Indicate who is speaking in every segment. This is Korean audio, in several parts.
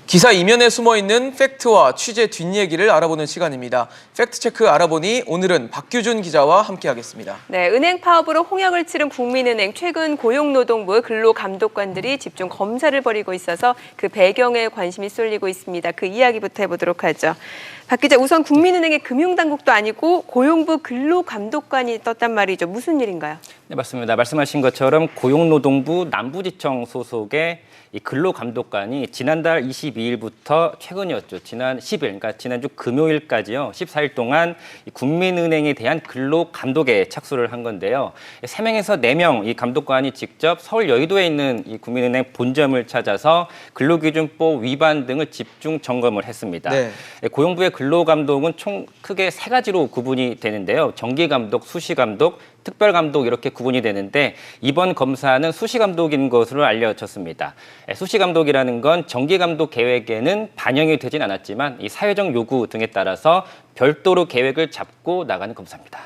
Speaker 1: 기사 이면에 숨어있는 팩트와 취재 뒷얘기를 알아보는 시간입니다. 팩트체크 알아보니 오늘은 박규준 기자와 함께하겠습니다.
Speaker 2: 네, 은행 파업으로 홍역을 치른 국민은행 최근 고용노동부 근로감독관들이 집중 검사를 벌이고 있어서 그 배경에 관심이 쏠리고 있습니다. 그 이야기부터 해보도록 하죠. 박 기자, 우선 국민은행의 금융당국도 아니고 고용부 근로감독관이 떴단 말이죠. 무슨 일인가요?
Speaker 3: 네, 맞습니다. 말씀하신 것처럼 고용노동부 남부지청 소속의 이 근로감독관이 지난달 22일부터 최근이었죠. 지난 10일, 그러니까 지난주 금요일까지요. 14일 동안 이 국민은행에 대한 근로감독에 착수를 한 건데요. 3명에서 4명 이 감독관이 직접 서울 여의도에 있는 이 국민은행 본점을 찾아서 근로기준법 위반 등을 집중 점검을 했습니다. 네. 고용부의 근로감독은 총 크게 3가지로 구분이 되는데요. 정기감독, 수시감독, 특별감독 이렇게 구분이 되는데 이번 검사는 수시감독인 것으로 알려졌습니다. 수시감독이라는 건 정기감독 계획에는 반영이 되진 않았지만 이 사회적 요구 등에 따라서 별도로 계획을 잡고 나가는 검사입니다.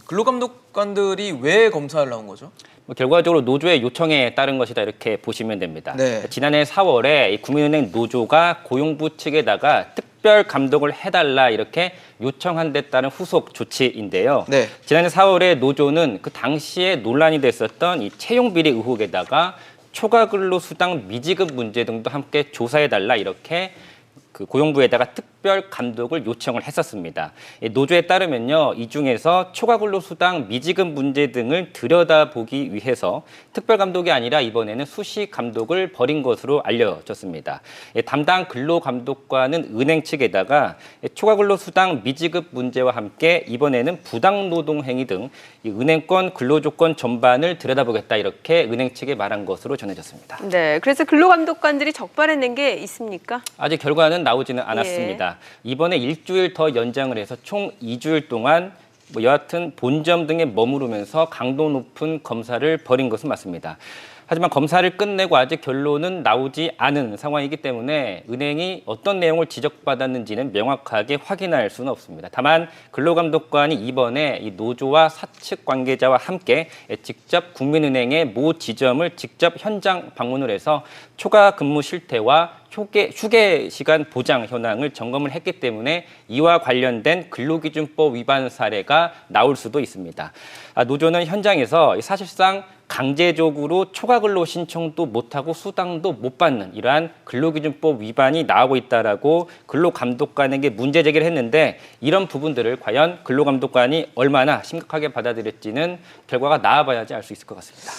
Speaker 1: 근로감독관들이 왜 검사를 나온 거죠?
Speaker 3: 결과적으로 노조의 요청에 따른 것이다 이렇게 보시면 됩니다. 네. 지난해 4월에 이 국민은행 노조가 고용부 측에다가 특별 감독을 해달라 이렇게 요청한 데 따른 후속 조치인데요. 네. 지난해 4월에 노조는 그 당시에 논란이 됐었던 이 채용비리 의혹에다가 초과근로수당 미지급 문제 등도 함께 조사해달라 이렇게 그 고용부에다가 특별 감독을 요청을 했었습니다. 노조에 따르면요, 이 중에서 초과근로수당 미지급 문제 등을 들여다보기 위해서 특별 감독이 아니라 이번에는 수시 감독을 벌인 것으로 알려졌습니다. 담당 근로감독관은 은행 측에다가 초과근로수당 미지급 문제와 함께 이번에는 부당노동 행위 등 이 은행권 근로조건 전반을 들여다보겠다 이렇게 은행 측에 말한 것으로 전해졌습니다.
Speaker 2: 네, 그래서 근로감독관들이 적발해낸 게 있습니까?
Speaker 3: 아직 결과는 나오지는 않았습니다. 이번에 일주일 더 연장을 해서 총 2주일 동안 여하튼 본점 등에 머무르면서 강도 높은 검사를 벌인 것은 맞습니다. 하지만 검사를 끝내고 아직 결론은 나오지 않은 상황이기 때문에 은행이 어떤 내용을 지적받았는지는 명확하게 확인할 수는 없습니다. 다만 근로감독관이 이번에 이 노조와 사측 관계자와 함께 직접 국민은행의 모 지점을 직접 현장 방문을 해서 초과 근무 실태와 휴게 시간 보장 현황을 점검을 했기 때문에 이와 관련된 근로기준법 위반 사례가 나올 수도 있습니다. 노조는 현장에서 사실상 강제적으로 초과근로 신청도 못하고 수당도 못 받는 이러한 근로기준법 위반이 나오고 있다라고 근로감독관에게 문제 제기를 했는데 이런 부분들을 과연 근로감독관이 얼마나 심각하게 받아들일지는 결과가 나와봐야지 알 수 있을 것 같습니다.